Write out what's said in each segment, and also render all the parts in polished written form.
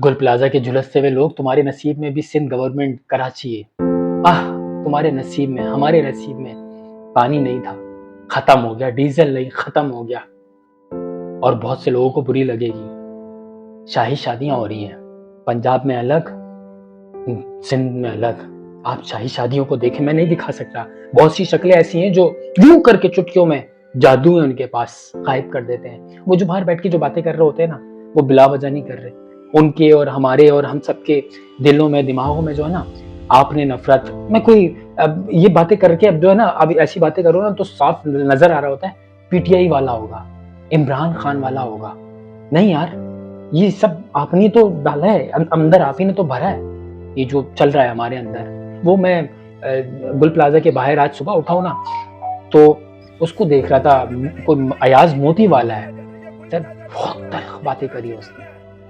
گل plaza کے جھلستے ہوئے لوگ، تمہارے نصیب میں بھی سندھ گورنمنٹ کراچی ہے۔ تمہارے نصیب میں، ہمارے نصیب میں پانی نہیں تھا، ختم ہو گیا، ڈیزل نہیں، ختم ہو گیا۔ اور بہت سے لوگوں کو بری لگے گی، شاہی شادیاں ہو رہی ہیں، پنجاب میں الگ، سندھ میں الگ۔ آپ شاہی شادیوں کو دیکھیں، میں نہیں دکھا سکتا، بہت سی شکلیں ایسی ہیں جو یوں کر کے چٹکیوں میں جادو ہے ان کے پاس، غائب کر دیتے ہیں۔ وہ جو باہر بیٹھ کے جو باتیں کر رہے ہوتے ہیں نا، وہ بلا وجہ نہیں کر رہے، ان کے اور ہمارے اور ہم سب کے دلوں میں، دماغوں میں جو ہے نا، آپ نے نفرت میں کوئی اب یہ باتیں کر کے اب جو ہے نا، اب ایسی باتیں کرو نا تو صاف نظر آ رہا ہوتا ہے پی ٹی آئی والا ہوگا، عمران خان والا ہوگا۔ نہیں یار، یہ سب آپ نے تو ڈالا ہے اندر، آپ ہی نے تو بھرا ہے یہ جو چل رہا ہے ہمارے اندر۔ وہ میں گل پلازا کے باہر آج صبح اٹھا ہوں نا، تو اس کو دیکھ رہا تھا، کوئی ایاز موتی والا ہے سر، بہت تلخ باتیں کری اس نے،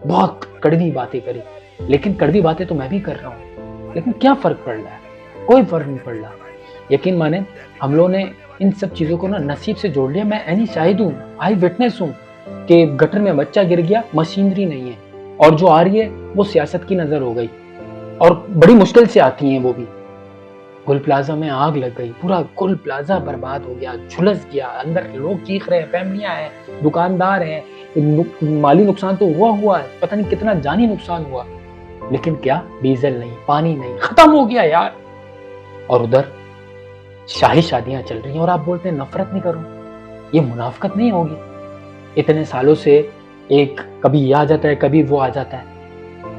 بہت کڑوی باتیں کری، لیکن کڑوی باتیں تو میں بھی کر رہا ہوں، لیکن کیا فرق پڑ رہا ہے؟ کوئی فرق نہیں پڑ رہا۔ یقین مانیں، ہم لوگوں نے ان سب چیزوں کو نا نصیب سے جوڑ لیا۔ میں عینی شاہد ہوں، آئی وٹنس ہوں کہ گٹر میں بچہ گر گیا، مشینری نہیں ہے، اور جو آ رہی ہے وہ سیاست کی نظر ہو گئی، اور بڑی مشکل سے آتی ہیں وہ بھی۔ گل پلازا میں آگ لگ گئی، پورا گل پلازا برباد ہو گیا، جھلس گیا، اندر لوگ چیخ رہے ہیں، فیملیاں ہیں، دکاندار ہیں، مالی نقصان تو ہوا ہے، پتہ نہیں کتنا جانی نقصان ہوا، لیکن کیا، ڈیزل نہیں، پانی نہیں، ختم ہو گیا یار۔ اور ادھر شاہی شادیاں چل رہی ہیں، اور آپ بولتے ہیں نفرت نہیں کروں۔ یہ منافقت نہیں ہوگی؟ اتنے سالوں سے ایک کبھی یہ آ جاتا ہے، کبھی وہ آ جاتا ہے،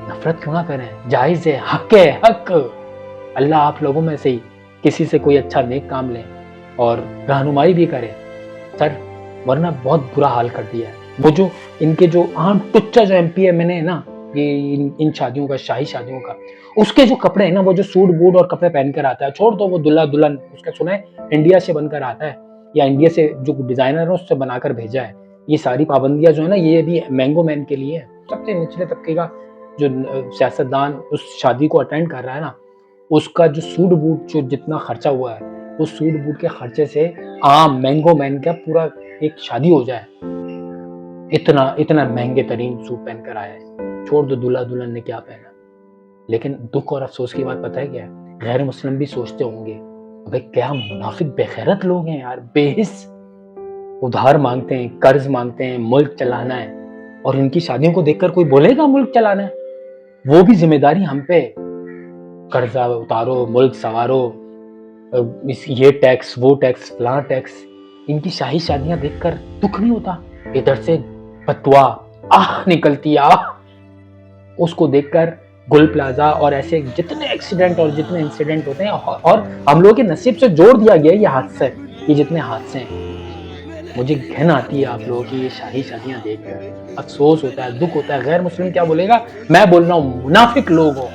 نفرت کیوں نہ کریں؟ جائز ہے، حق ہے، حق۔ اللہ آپ لوگوں میں سے ہی کسی سے کوئی اچھا نیک کام لیں اور رہنمائی بھی کرے سر، ورنہ بہت برا حال کر دیا ہے۔ وہ جو ان کے جو عام ٹچا جو ایم پی ہے، میں نے نا یہ ان شادیوں کا، شاہی شادیوں کا، اس کے جو کپڑے ہیں نا، وہ جو سوٹ بوٹ اور کپڑے پہن کر آتا ہے، چھوڑ دو وہ دلہا دلہن، اس کا سنا ہے انڈیا سے بن کر آتا ہے، یا انڈیا سے جو ڈیزائنر ہے اس سے بنا کر بھیجا ہے۔ یہ ساری پابندیاں جو ہے نا، یہ بھی مینگو مین کے لیے ہے۔ سب سے نچلے طبقے کا جو سیاستدان اس شادی کو اٹینڈ کر رہا ہے نا، اس کا جو سوٹ بوٹ جو جتنا خرچہ ہوا ہے، اس سوٹ بوٹ کے خرچے سے عام مینگو مین کا پورا ایک شادی ہو جائے، اتنا مہنگے ترین سوٹ پہن کر آیا ہے۔ چھوڑ دو دلہا دلہن نے کیا پہنا، لیکن دکھ اور افسوس کی بات پتہ ہے کیا ہے؟ غیر مسلم بھی سوچتے ہوں گے، بھئی کیا منافق بے غیرت لوگ ہیں یار، بے حس، ادھار مانگتے ہیں، قرض مانگتے ہیں، ملک چلانا ہے، اور ان کی شادیوں کو دیکھ کر کوئی بولے گا ملک چلانا ہے؟ وہ بھی ذمہ داری ہم پہ، قرضہ اتارو، ملک سنوارو، یہ ٹیکس، وہ ٹیکس، فلاں ٹیکس۔ ان کی شاہی شادیاں دیکھ کر دکھ نہیں ہوتا؟ ادھر سے فتوا نکلتی ہے، اس کو دیکھ کر گل پلازا اور ایسے جتنے ایکسیڈنٹ اور جتنے انسیڈنٹ ہوتے ہیں، اور ہم لوگوں کے نصیب سے جوڑ دیا گیا یہ حادثے، یہ جتنے حادثے ہیں، مجھے گھن آتی ہے آپ لوگوں کی یہ شاہی شادیاں دیکھ کر، افسوس ہوتا ہے، دکھ ہوتا ہے۔ غیر مسلم کیا بولے گا؟ میں بول رہا ہوں منافق لوگ ہو،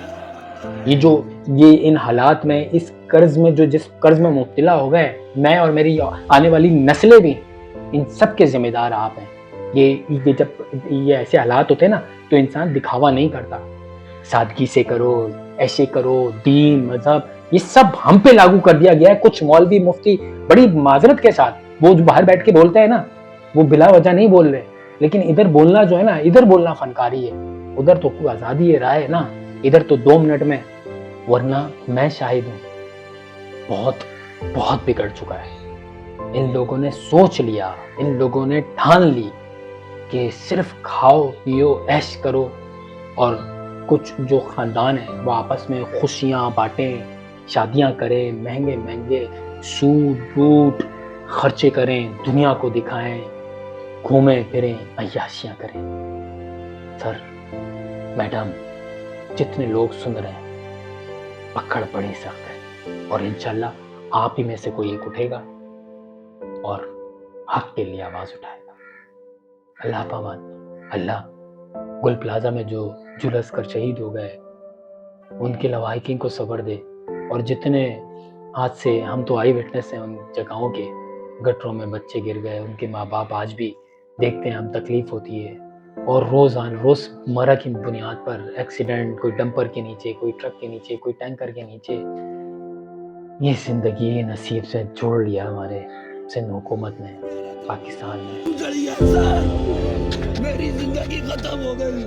یہ ان حالات میں، اس قرض میں، جو جس قرض میں مبتلا ہو گئے، میں اور میری آنے والی نسلیں بھی، ان سب کے ذمہ دار آپ ہیں۔ یہ جب یہ ایسے حالات ہوتے ہیں نا، تو انسان دکھاوا نہیں کرتا، سادگی سے کرو، ایسے کرو، دین، مذہب، یہ سب ہم پہ لاگو کر دیا گیا ہے۔ کچھ مولوی مفتی بڑی معذرت کے ساتھ وہ جو باہر بیٹھ کے بولتے ہیں نا، وہ بلا وجہ نہیں بول رہے، لیکن ادھر بولنا جو ہے نا، ادھر بولنا فنکاری ہے، ادھر تو کوئی آزادی ہے رائے ہے نا، ادھر تو 2 منٹ میں، ورنہ میں شاہد ہوں بہت بہت بگڑ چکا ہے۔ ان لوگوں نے سوچ لیا، ان لوگوں نے ٹھان لی کہ صرف کھاؤ پیو عیش کرو، اور کچھ جو خاندان ہیں وہ آپس میں خوشیاں بانٹیں، شادیاں کریں، مہنگے مہنگے سوٹ بوٹ خرچے کریں، دنیا کو دکھائیں، گھومیں پھریں، عیاشیاں کریں۔ سر، میڈم، جتنے لوگ سن رہے ہیں، پکڑ بڑی سخت ہے، اور انشاءاللہ آپ ہی میں سے کوئی ایک اٹھے گا اور حق کے لیے آواز اٹھائے گا۔ اللہ پامان، اللہ گل پلازا میں جو جھلس کر شہید ہو گئے ان کے لواحقین کو صبر دے، اور جتنے حادثے، ہم تو آئی وٹنس ہیں ان جگہوں کے، گٹروں میں بچے گر گئے، ان کے ماں باپ آج بھی دیکھتے ہیں، ہم تکلیف ہوتی ہے، اور روز مرہ کی بنیاد پر ایکسیڈنٹ، کوئی ڈمپر کے نیچے، کوئی ٹرک کے نیچے، کوئی ٹینکر کے نیچے۔ یہ زندگی یہ نصیب سے جوڑ لیا ہمارے سندھ حکومت نے، پاکستان نے۔ میری زندگی ختم ہو گئی۔